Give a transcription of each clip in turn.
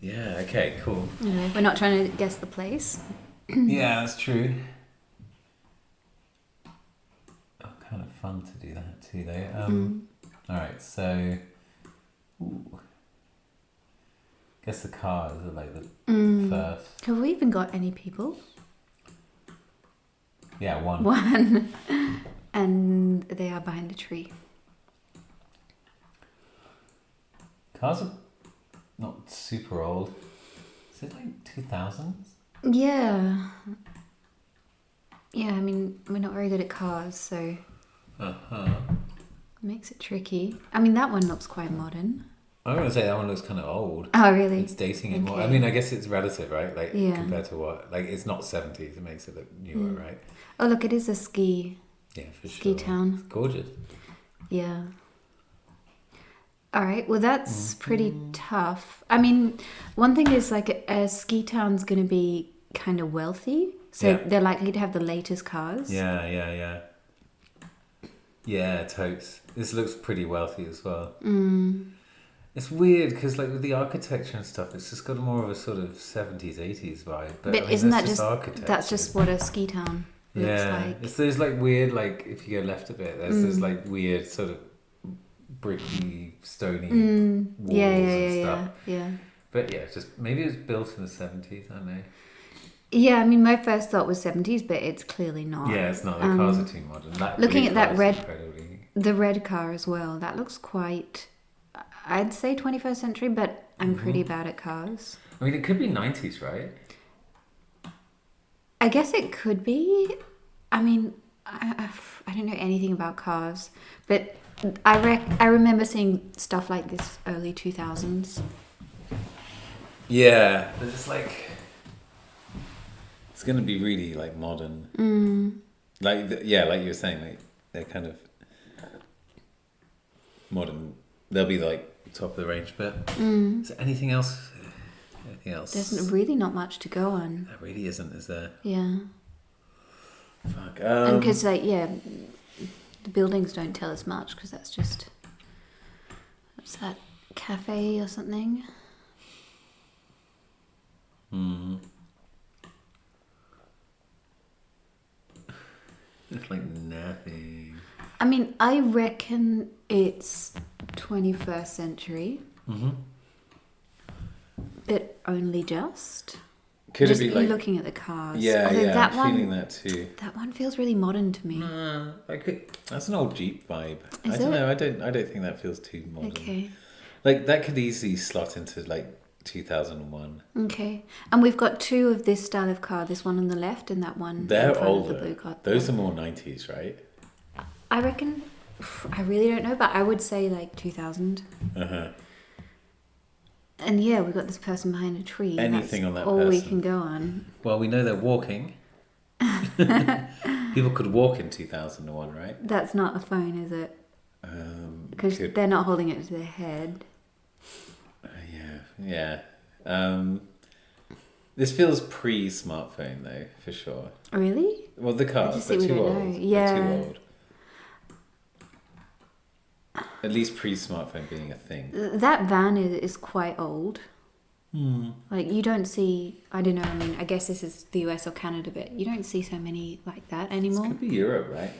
Yeah, okay, cool. Anyway, we're not trying to guess the place. Yeah, that's true. Oh, kind of fun to do that too, though. Alright, so... Ooh. Guess the cars are like the first. Have we even got any people? Yeah, one. One. And they are behind a tree. Cars are not super old. Is it like 2000s? Yeah. Yeah, I mean, we're not very good at cars, so Uh-huh. it makes it tricky. I mean, that one looks quite modern. I'm going to say that one looks kind of old. Oh, really? It's dating it more. I Okay. mean, I guess it's relative, right? Like, Yeah. compared to what? Like, it's not 70s. It makes it look newer, right? Oh, look, it is a ski Yeah, for ski sure. town. It's gorgeous. Yeah. All right. Well, that's pretty tough. I mean, one thing is like a ski town's going to be kind of wealthy, so Yeah. they're likely to have the latest cars. Yeah. Yeah, totes. This looks pretty wealthy as well. It's weird because, like, with the architecture and stuff, it's just got more of a sort of 70s, 80s vibe. But I mean, isn't that that's just architecture? that's just what a ski town looks like? It's there's like weird, like, if you go left a bit, there's like weird sort of bricky, stony walls and stuff. Yeah. But yeah, just maybe it was built in the 70s. I don't know. Yeah, I mean, my first thought was 70s, but it's clearly not. Yeah, it's not. The cars are too modern. Looking blue at that car is red- incredibly- The red car as well. That looks quite, I'd say 21st century, but I'm pretty bad at cars. I mean, it could be 90s, right? I guess it could be. I mean, I don't know anything about cars, but I remember seeing stuff like this early 2000s. Yeah, but it's like it's gonna be really like modern. Like like you were saying, like they're kind of modern. They'll be like top of the range. But is there anything else? Anything else? There's really not much to go on. There really isn't, is there? Yeah. Fuck. And because, like, yeah, the buildings don't tell us much because that's just, what's that, cafe or something? It's like nothing. I mean, I reckon it's 21st century. But only just. Could Just it be like? looking at the cars? Yeah, Although yeah. that I'm one, feeling that too. That one feels really modern to me. That's an old Jeep vibe. Is I don't it? know. I don't think that feels too modern. Okay. Like that could easily slot into like 2001. Okay. And we've got two of this style of car. This one on the left and that one They're in front older. of the blue car. Those are more 90s, right? I reckon. I really don't know, but I would say like 2000. And yeah, we've got this person behind a tree. Anything That's on that all we person. can go on. Well, we know they're walking. People could walk in 2001, right? That's not a phone, is it? Because they're not holding it to their head. Yeah. This feels pre-smartphone though, for sure. Really? Well, the I cars, just they're see we too don't old. know. Yeah. They're too old. At least pre-smartphone being a thing. That van is quite old. Like, you don't see, I don't know, I mean, I guess this is the US or Canada, but you don't see so many like that This anymore. could be Europe, right?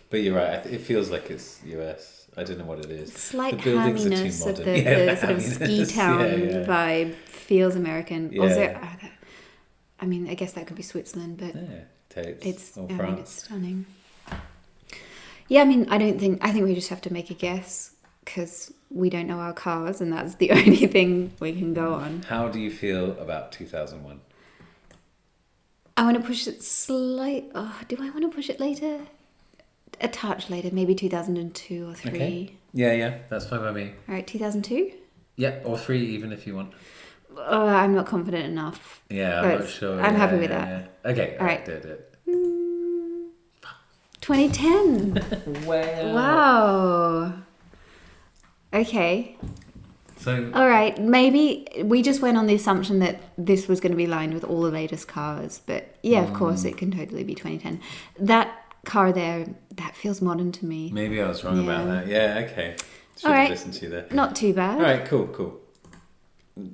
But you're right. It feels like it's US. I don't know what it is. Slight The buildings are too hamminess of modern. the, Yeah, the sort of ski hamminess. town Yeah. vibe feels American. Yeah. Also, I mean, I guess that could be Switzerland, but Yeah, totes. it's, Or I mean, France. it's stunning. Yeah, I mean, I think we just have to make a guess because we don't know our cars and that's the only thing we can go on. How do you feel about 2001? I want to push it do I want to push it later? A touch later, maybe 2002 or 3. Okay. Yeah, that's fine by me. All right, 2002? Yeah, or 3 even if you want. Oh, I'm not confident enough. Yeah, But I'm not sure. I'm happy with Yeah, that. yeah. Okay, All right. do it. 2010. Wow. Okay. So, All right. Maybe we just went on the assumption that this was going to be lined with all the latest cars. But yeah, of course, it can totally be 2010. That car there, that feels modern to me. maybe I was wrong about Yeah. that. Yeah, okay. Should All have right. listened to you there. Not too bad. All right, cool.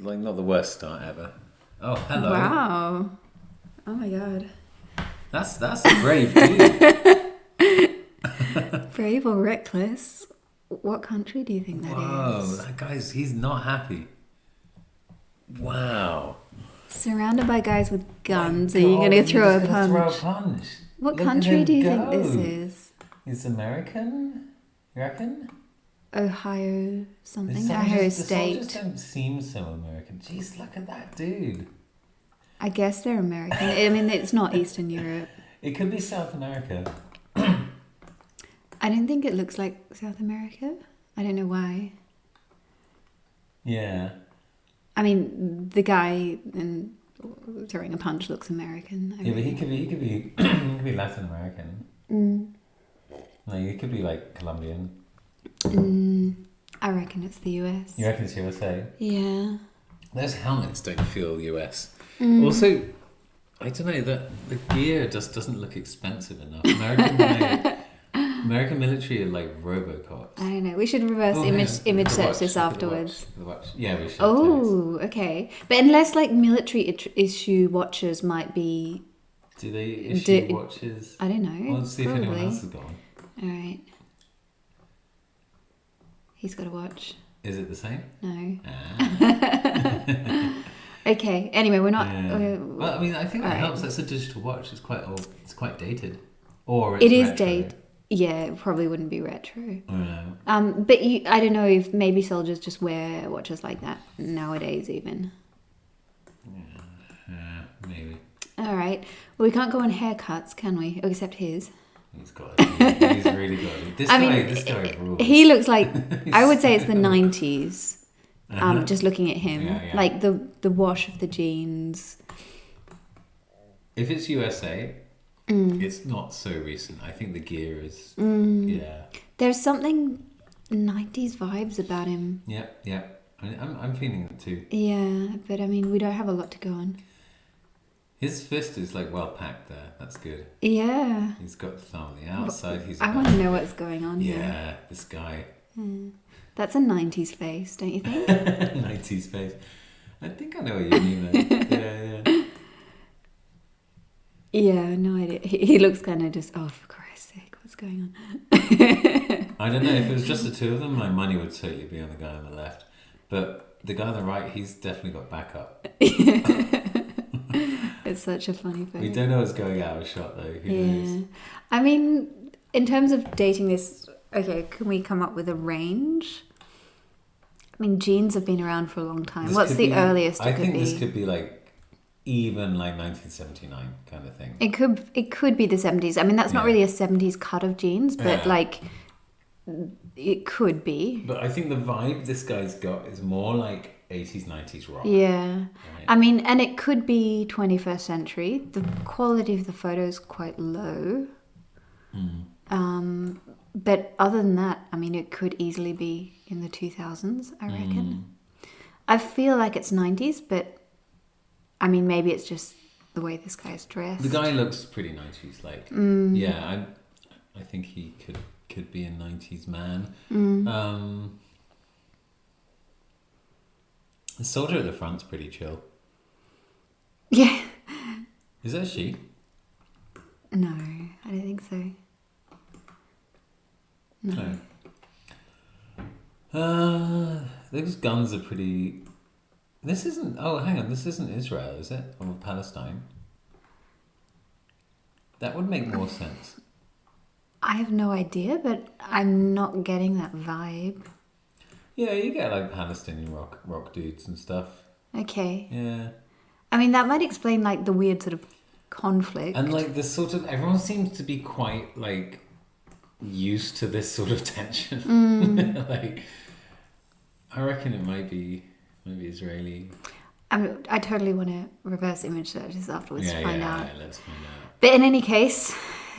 like not the worst start ever. Oh, hello. Wow. Oh my god. That's a brave dude. Brave or reckless? What country do you think that is? Whoa, that he's not happy. Wow. Surrounded by guys with guns, My are you going to God, throw a he's gonna punch? throw a punch. What Look at country him do you go. think this is? He's American? You reckon? Ohio something? The Ohio soldiers State. don't seem so American. Jeez, look at that dude. I guess they're American. I mean, it's not Eastern Europe. It could be South America. I don't think it looks like South America. I don't know why. Yeah. I mean, the guy throwing a punch looks American. Yeah, but he could be he could be Latin American. No, he could be like Colombian. I reckon it's the US. You reckon it's USA? Yeah. Those helmets don't feel US. Also, I don't know, that the gear just doesn't look expensive enough. American military are like Robocops. I don't know. We should reverse image search this afterwards. The watch. Yeah, we should. Oh, okay. But unless like military issue watches might be. Do they issue watches? I don't know. Let's see if anyone else has got one. All right. He's got a watch. Is it the same? No. Ah. Okay. Anyway, we're not. Yeah. Well, I mean, I think that helps. That's a digital watch. It's quite old. It's quite dated. Or it's it is retro. dated. Yeah, it probably wouldn't be retro. No. But I don't know if maybe soldiers just wear watches like that nowadays even. Yeah, maybe. All right. Well, we can't go on haircuts, can we? Oh, except his. He's got it. He's really got it. This guy rules. He looks like, I would say it's the 90s. Just looking at him. Yeah. Like the wash of the jeans. If it's USA, it's not so recent. I think the gear is, yeah. There's something 90s vibes about him. Yeah. I'm feeling it too. Yeah, but I mean, we don't have a lot to go on. His fist is like well packed there. That's good. Yeah. He's got the thumb on the outside. I want to know what's going on here. Yeah, this guy. That's a 90s face, don't you think? 90s face. I think I know what you mean there. Yeah. Yeah, no idea. He looks kind of just, oh, for Christ's sake, what's going on? I don't know. If it was just the two of them, my money would totally be on the guy on the left. But the guy on the right, he's definitely got backup. It's such a funny thing. We don't know what's going out of shot, though. Who knows? I mean, in terms of dating this, okay, can we come up with a range? I mean, jeans have been around for a long time. What's the earliest it could be? I think this could be like even like 1979 kind of thing. It could be the 70s. I mean, that's not really a 70s cut of jeans, but like it could be. But I think the vibe this guy's got is more like 80s, 90s rock. Yeah. Right? I mean, and it could be 21st century. The quality of the photo is quite low. But other than that, I mean, it could easily be in the 2000s, I reckon. I feel like it's 90s, but I mean, maybe it's just the way this guy's dressed. The guy looks pretty 90s, like. Yeah, I think he could be a 90s man. The soldier at the front's pretty chill. Yeah. Is that she? No, I don't think so. No. Those guns are pretty. This isn't. Oh, hang on. This isn't Israel, is it? Or Palestine? That would make more sense. I have no idea, but I'm not getting that vibe. Yeah, you get like Palestinian rock dudes and stuff. Okay. Yeah. I mean, that might explain like the weird sort of conflict. And like this sort of everyone seems to be quite like used to this sort of tension. Like, I reckon it might be Israeli. I totally want to reverse image search this afterwards to find out. Yeah, let's find out. But in any case,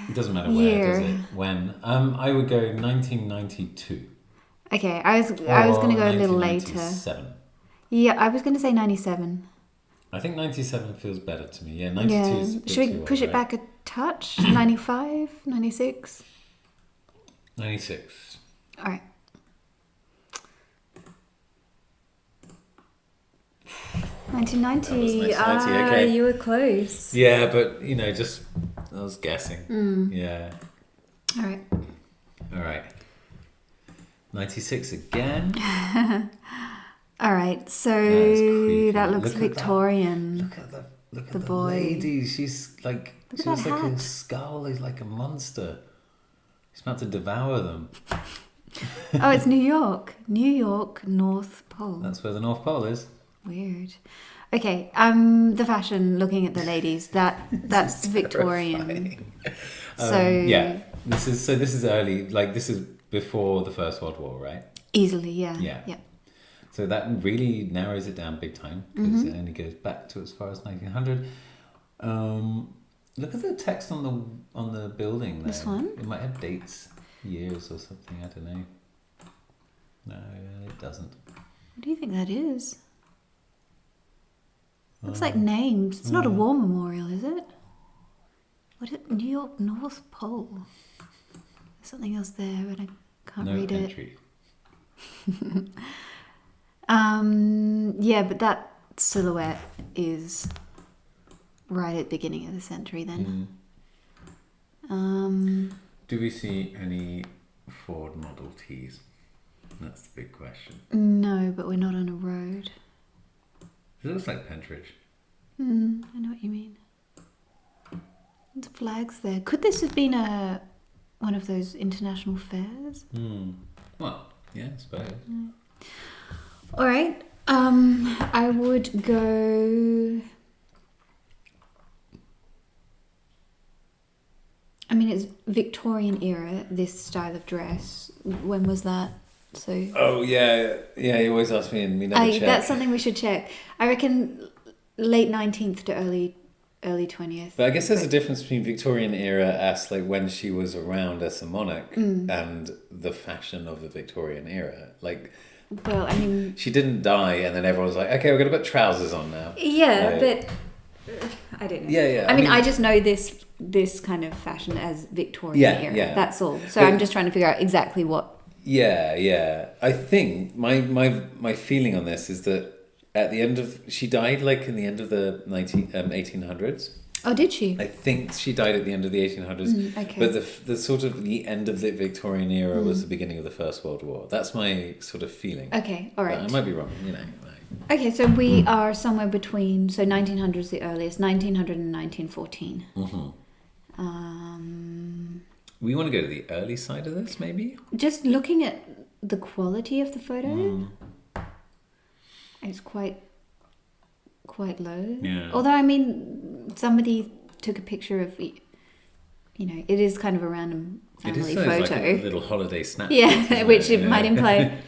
it doesn't matter where, does it? When? I would go 1992. Okay, I was going to go a little later. 1997. Yeah, I was going to say 97. I think 97 feels better to me. Yeah, 92 is. Should we push it back a touch? 95, 96? 96. All right. 1990. 1990, okay. You were close. Yeah, but, just... I was guessing. Yeah. All right. All right. 96 again. All right, so creepy. that looks Look at Victorian. Look at The the boy. lady. She's like... Look at She has that like a hat. skull. He's like a monster. He's about to devour them. Oh, it's New York. New York, North Pole. That's where the North Pole is. Weird. Okay, the fashion, looking at the ladies, that's Victorian. Terrifying. So yeah, this is early. Like, this is before the First World War, right? easily, yeah. Yeah. So that really narrows it down big time because it only goes back to as far as 1900. Look at the text on the building there. This one? It might have dates, years or something. I don't know. No, it doesn't. What do you think that is? Looks like names. It's not a war memorial, is it? What is it? New York North Pole. There's something else there, but I can't read entry. it. Yeah, but that silhouette is right at the beginning of the century then. Do we see any Ford Model Ts? That's the big question. No, but we're not on a road. It looks like Pentridge. I know what you mean. The flags there. Could this have been one of those international fairs? Well, yeah, I suppose. All right. I would go. I mean, it's Victorian era. This style of dress. When was that? So. Oh yeah. You always ask me, and we never check. That's something we should check. I reckon late 19th to early 20th. But I guess there's a difference between Victorian era as like when she was around as a monarch and the fashion of the Victorian era. Like, well, I mean, she didn't die, and then everyone was like, "Okay, we're gonna put trousers on now." Yeah, but I don't know. Yeah. I mean, I just know this kind of fashion as Victorian era. Yeah. That's all. So I'm just trying to figure out exactly what. Yeah. I think my feeling on this is that at the end of... She died like in the end of the 1800s. Oh, did she? I think she died at the end of the 1800s. Okay. But the sort of the end of the Victorian era was the beginning of the First World War. That's my sort of feeling. Okay, all right. But I might be wrong, Okay, so we are somewhere between... So 1900 is the earliest. 1900 and 1914. We want to go to the early side of this, maybe? Just looking at the quality of the photo... It's quite low. Yeah. Although, I mean, somebody took a picture of, it is kind of a random family photo. Like a little holiday snap. Yeah, which it might imply,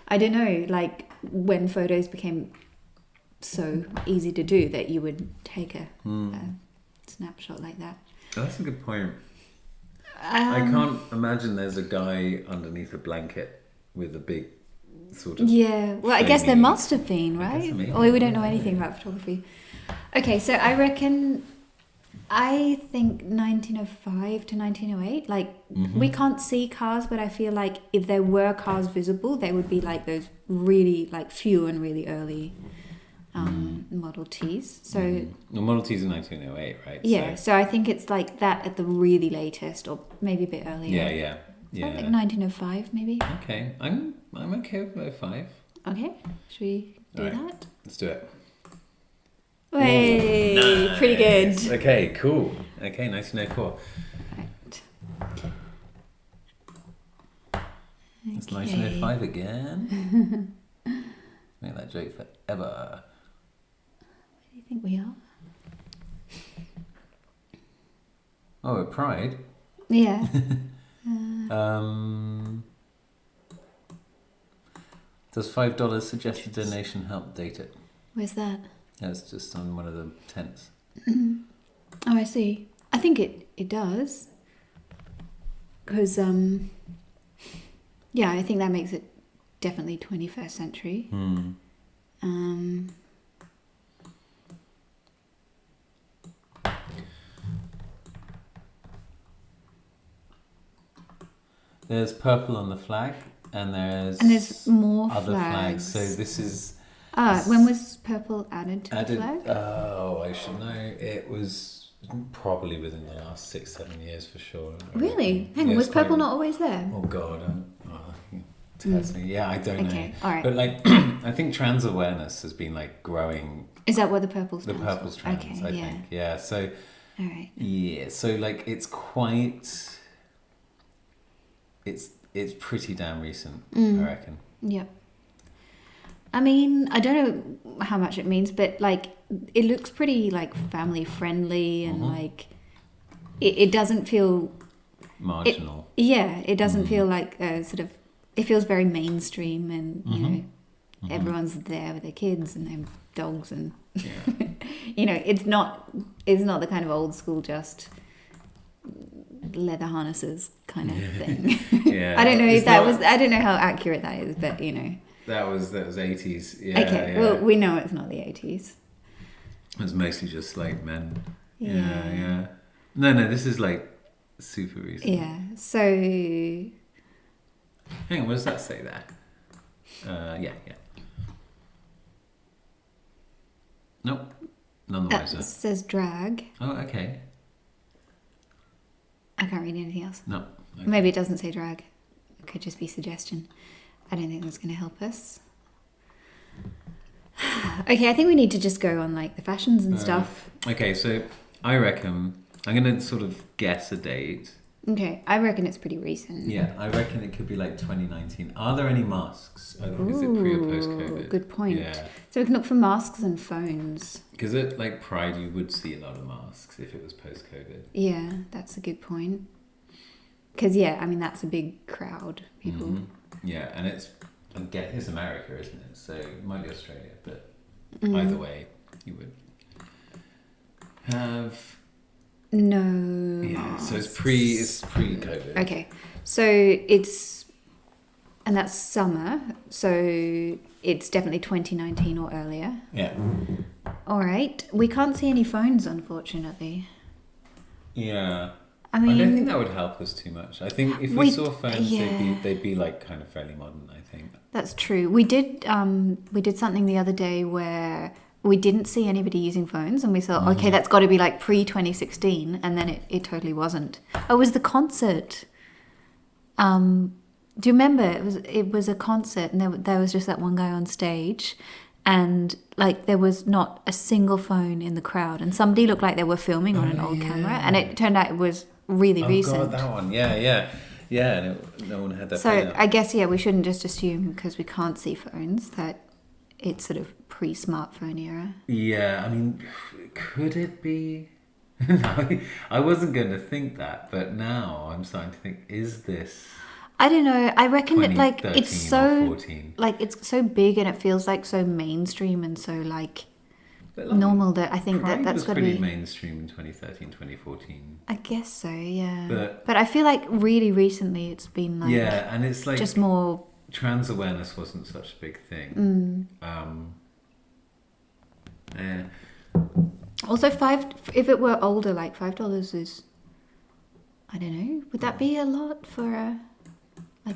I don't know, like when photos became so easy to do that you would take a snapshot like that. Oh, that's a good point. I can't imagine there's a guy underneath a blanket with a big sort of... Yeah, well, I guess there must have been, right? Or we don't know anything about photography. Okay, so I think 1905 to 1908, like, we can't see cars, but I feel like if there were cars visible, they would be like those really, like, few and really early Model Ts. So The Model T's in 1908, right? Yeah, so I think it's like that at the really latest, or maybe a bit earlier. Yeah. I think 1905, maybe. Okay, I'm okay with 05. Okay, should we do that? Let's do it. Way, Nice. pretty good. Okay, cool. Okay, 1904. Right. It's 1905 again. Make that joke forever. Where do you think we are? Oh, at Pride? Yeah. Does $5 suggested donation help date it? Where's that? That's just on one of the tents. Oh, I see. I think it does. Because, I think that makes it definitely 21st century. There's purple on the flag, and there's more other flags. So this is When was purple added to the flag? Oh, I should know. It was probably within the last 6-7 years for sure. Really? Hang on, was purple not always there? Oh God, test me. Yeah, I don't know. Okay, all right. But like, I think trans awareness has been like growing. Is that what the purple stands The purple's for? trans, Okay, I think. Yeah. So. All right. Yeah. So like, it's quite. It's pretty damn recent, I reckon. Yep. I mean, I don't know how much it means, but like, it looks pretty like family friendly and like, it doesn't feel marginal. It doesn't feel like sort of. It feels very mainstream, and you know, everyone's there with their kids and their dogs, and you know, it's not the kind of old school just leather harnesses kind of thing. Yeah. I don't know if that was. I don't know how accurate that is, but you know. That was 80s. Yeah. Okay. Yeah. Well, we know it's not the 80s. It was mostly just like men. Yeah. Yeah. No, this is like super recent. Yeah. So. Hang on, what does that say there? Yeah. Nope. None the wiser. It says drag. Oh, okay. I can't read anything else. No. Okay. Maybe it doesn't say drag. It could just be suggestion. I don't think that's going to help us. Okay, I think we need to just go on like the fashions and stuff. Okay, so I reckon I'm going to sort of guess a date. Okay, I reckon it's pretty recent. Yeah, I reckon it could be like 2019. Are there any masks? Is it pre or post COVID? Good point. Yeah. So we can look for masks and phones. Because at like Pride, you would see a lot of masks if it was post COVID. Yeah, that's a good point. Because I mean that's a big crowd. People. Mm-hmm. Yeah, and it's America, isn't it? So it might be Australia, but either way, you would have. No. Yeah, so it's pre-COVID. Okay, so and that's summer, so it's definitely 2019 or earlier. Yeah. All right, we can't see any phones, unfortunately. Yeah. I mean, I don't think that would help us too much. I think if we saw phones, they'd be like kind of fairly modern, I think. That's true. We did something the other day where we didn't see anybody using phones, and we thought, okay, that's got to be like pre-2016, and then it totally wasn't. Oh, it was the concert. Do you remember? It was a concert, and there was just that one guy on stage, and like there was not a single phone in the crowd, and somebody looked like they were filming on an old camera, and it turned out it was really recent. Oh God, that one, yeah, and no one had that. So I guess we shouldn't just assume because we can't see phones that it's sort of pre-smartphone era. Yeah, I mean, could it be? I wasn't going to think that, but now I'm starting to think: is this? I don't know. I reckon that like it's so 14? Like it's so big and it feels like so mainstream and so like normal that I think Pride that's got to be be mainstream in 2013, 2014. I guess so, yeah. But I feel like really recently it's been like and it's like just more trans awareness wasn't such a big thing. Also, if it were older, like $5 is, I don't know, would that be a lot for a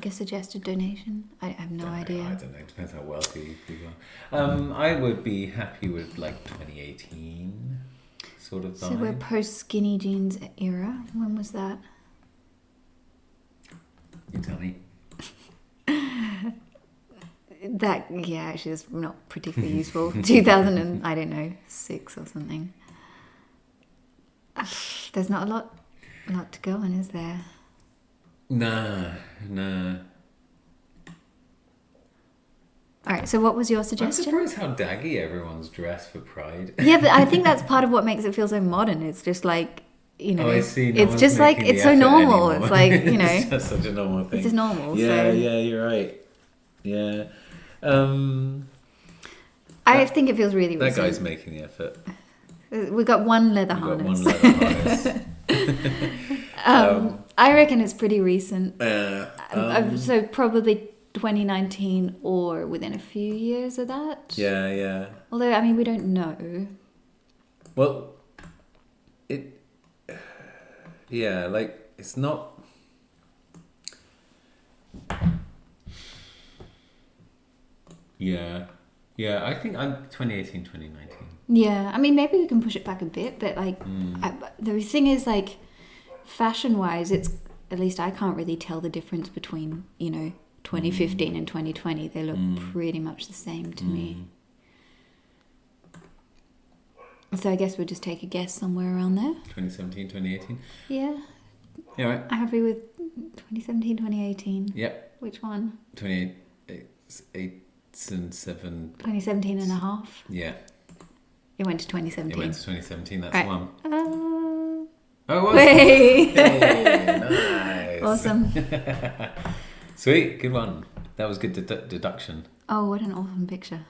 suggested donation? I have no idea. I don't know. It depends how wealthy people are. I would be happy with like 2018 sort of vibe. So we're post skinny jeans era. When was that? You tell me. That actually is not particularly useful. 2000 and I don't know 6 or something. There's not a lot to go on, is there? Nah. All right. So what was your suggestion? I'm surprised how daggy everyone's dressed for Pride. Yeah, but I think that's part of what makes it feel so modern. It's just like I see. It's just like it's so normal. Anymore. It's like it's just such a normal thing. It's just normal. Yeah, you're right. Yeah. I think it feels really recent. That guy's making the effort. We've got one leather harness. I reckon it's pretty recent. So probably 2019 or within a few years of that. Yeah. Although, I mean, we don't know. Well, like, it's not... Yeah. Yeah, I think I'm 2018, 2019. Yeah, I mean, maybe we can push it back a bit, but like, the thing is, like, fashion-wise, it's at least I can't really tell the difference between 2015 and 2020. They look pretty much the same to me. So I guess we'll just take a guess somewhere around there. 2017, 2018. Yeah. Yeah, right. I'm happy with 2017, 2018. Yep. Which one? 28, 8 and 7. 2017 and a half. Yeah. It went to 2017. It went to 2017, that's right. the one. Oh, it was? Hey, nice. Awesome. Sweet, good one. That was good deduction. Oh, what an awesome picture.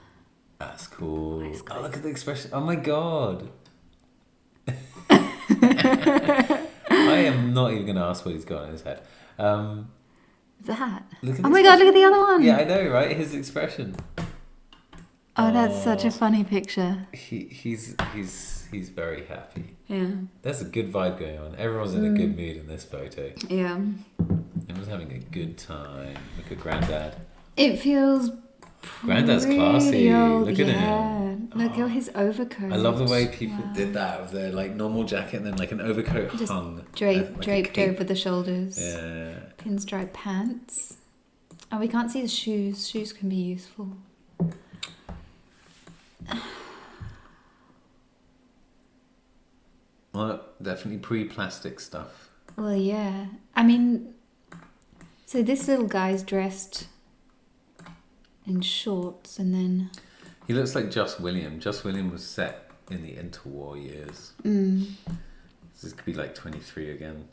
That's cool. Oh, look at the expression. Oh my god. I am not even going to ask what he's got on his head. It's a hat. Oh my god, look at the other one. Yeah, I know, right? His expression. Oh, that's such a funny picture. He's very happy. Yeah. There's a good vibe going on. Everyone's in a good mood in this photo. Yeah. Everyone's having a good time. Look at Granddad. It feels Granddad's classy. old. Look at him. Look at his overcoat. I love the way people did that with their like normal jacket and then like an overcoat just hung. Draped over the shoulders. Yeah. Pinstripe pants. Oh, we can't see the shoes. Shoes can be useful. Well, definitely pre-plastic stuff. Well, yeah. I mean, so this little guy's dressed in shorts and then... He looks like Just William. Just William was set in the interwar years. This could be like 23 again.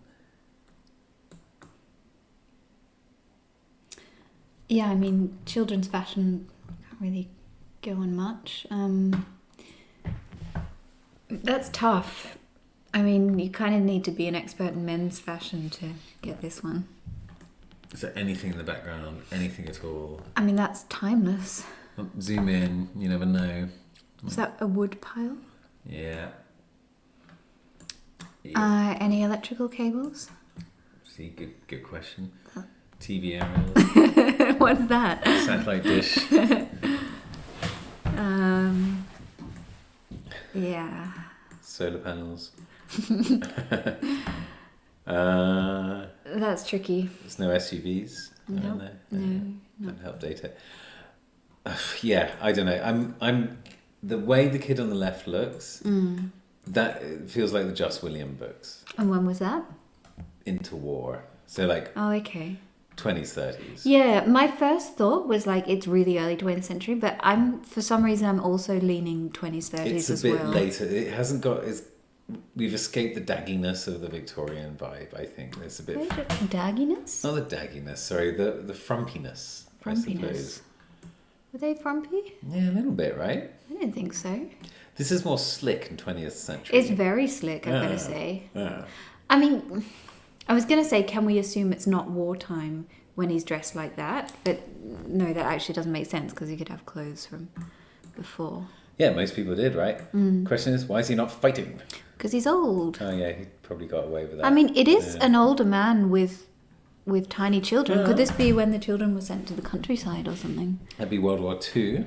Yeah, I mean, children's fashion can't really go on much. That's tough. I mean, you kind of need to be an expert in men's fashion to get this one. Is there anything in the background? Anything at all? I mean, that's timeless. Zoom in, you never know. Is that a wood pile? Yeah. Any electrical cables? See, good question. TV aerials. What's that? Satellite dish. Yeah. Solar panels. That's tricky. There's no SUVs. No. Don't help data. Yeah, I don't know. I'm the way the kid on the left looks. That feels like the Just William books. And when was that? Interwar. So like. Oh, okay. 20s, 30s. Yeah, my first thought was like it's really early 20th century, but for some reason I'm also leaning 20s, 30s as well. It's a bit later. It hasn't got we've escaped the dagginess of the Victorian vibe, I think. There's a bit dagginess? Not the dagginess, sorry, the frumpiness. I suppose. Were they frumpy? Yeah, a little bit, right? I didn't think so. This is more slick in 20th century. It's very slick, I've got to say. Yeah. I mean, I was going to say, can we assume it's not wartime when he's dressed like that? But no, that actually doesn't make sense because he could have clothes from before. Yeah, most people did, right? Question is, why is he not fighting? Because he's old. Oh, yeah, he probably got away with that. I mean, it is an older man with tiny children. Yeah. Could this be when the children were sent to the countryside or something? That'd be World War II.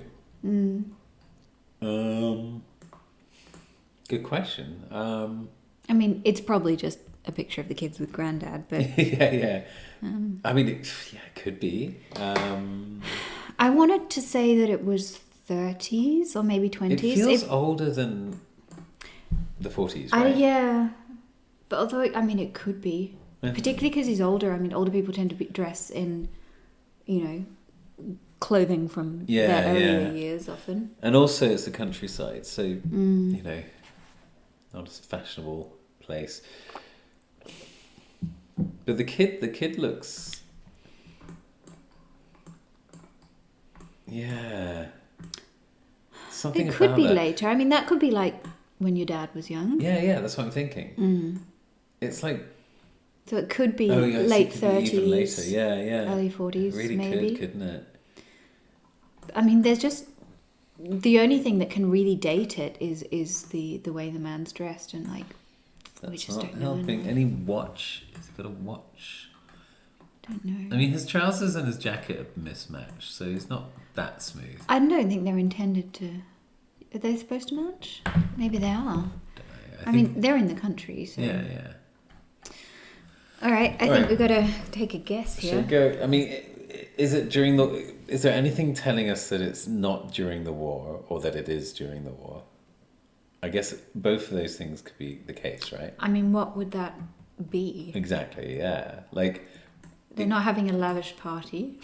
Good question. I mean, it's probably just a picture of the kids with Granddad, but... yeah. I mean, it could be. I wanted to say that it was 30s or maybe 20s. It feels older than the 40s, right? Yeah. But although, I mean, it could be. Particularly because he's older. I mean, older people tend to dress in, clothing from their earlier years often. And also it's the countryside, so, not as fashionable place. But the kid looks... Yeah. Something it could about be that. later. I mean, that could be like when your dad was young. Yeah, that's what I'm thinking. It's like... So it could be late 30s. Even later, yeah. Early 40s, it really maybe. couldn't it? I mean, there's just... The only thing that can really date it is the way the man's dressed and like... That's we just not don't know helping. enough. Any watch? Has he got a watch? Don't know. I mean, his trousers and his jacket are mismatched, so he's not that smooth. I don't think they're intended to. Are they supposed to match? Maybe they are. I mean, they're in the country, so. Yeah. All right, I think we've got to take a guess here. Should go? I mean, is there anything telling us that it's not during the war or that it is during the war? I guess both of those things could be the case, right? I mean, what would that be? Exactly, yeah. Like, they're not having a lavish party.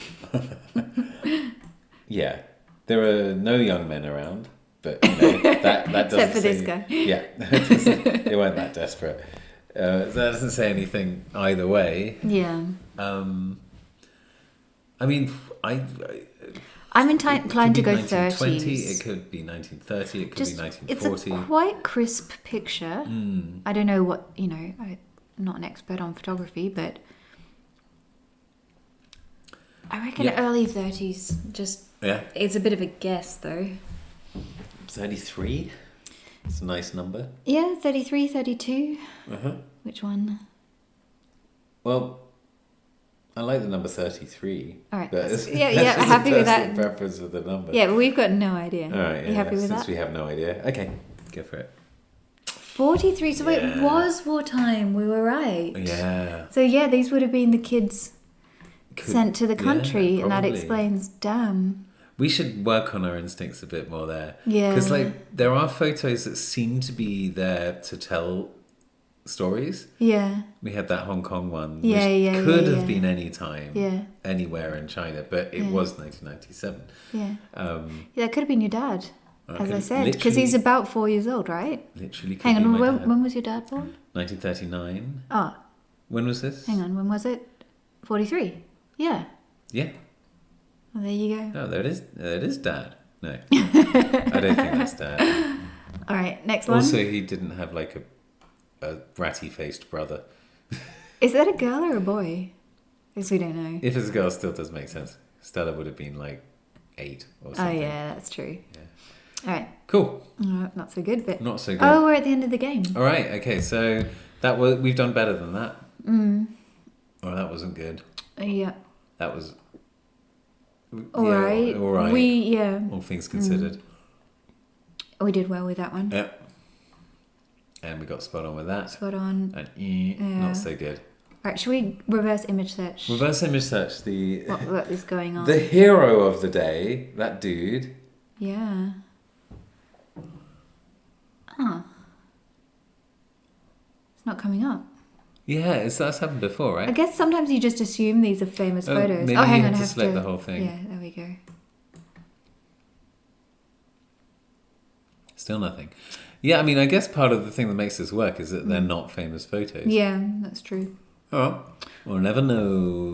Yeah. There are no young men around, but you know, that doesn't Except for this guy. Yeah, they weren't that desperate. That doesn't say anything either way. Yeah. I mean, I'm inclined to go 1920, 30s. it could be 1930, it could be 1940. It's a quite crisp picture. I don't know what, I'm not an expert on photography, but I reckon early 30s. It's a bit of a guess, though. 33? It's a nice number. Yeah, 33, 32. Uh-huh. Which one? Well, I like the number 33. All right. That's happy with that. The preference of the number. Yeah, but we've got no idea. All right. You happy with that? Since we have no idea. Okay, go for it. 43. So it was wartime. We were right. Yeah. So these would have been the kids sent to the country, and that probably. explains. Damn. We should work on our instincts a bit more there. Yeah. Because there are photos that seem to be there to tell stories. Yeah. We had that Hong Kong one, which could have been any time, anywhere in China, but it was 1997. Yeah. That could have been your dad, as I said, because literally- he's about 4 years old, right? Literally. Could Hang be on, my dad. when was your dad born? 1939. Oh, When was this? hang on, when was it? 43. Yeah. Yeah. Well, there you go. Oh, there it is. It is Dad. No, I don't think that's Dad. All right, next one. Also, he didn't have like a ratty-faced brother. Is that a girl or a boy? Because we don't know. If it's a girl, it still does make sense. Stella would have been like 8 or something. Oh yeah, that's true. Yeah. All right. Cool. Not so good, but Not so good. oh, we're at the end of the game. All right. Okay. So we've done better than that. Oh, that wasn't good. Yeah. That was. All right. All right. All things considered. We did well with that one. Yep. And we got spot on with that. Spot on. And not so good. All right, should we reverse image search? Reverse image search. What is going on? The hero of the day, that dude. Yeah. Huh. It's not coming up. Yeah, that's happened before, right? I guess sometimes you just assume these are famous photos. Maybe hang you on, have I to select the whole thing. Yeah, there we go. Still nothing. Yeah, I mean, I guess part of the thing that makes this work is that they're not famous photos. Yeah, that's true. Oh, we'll never know.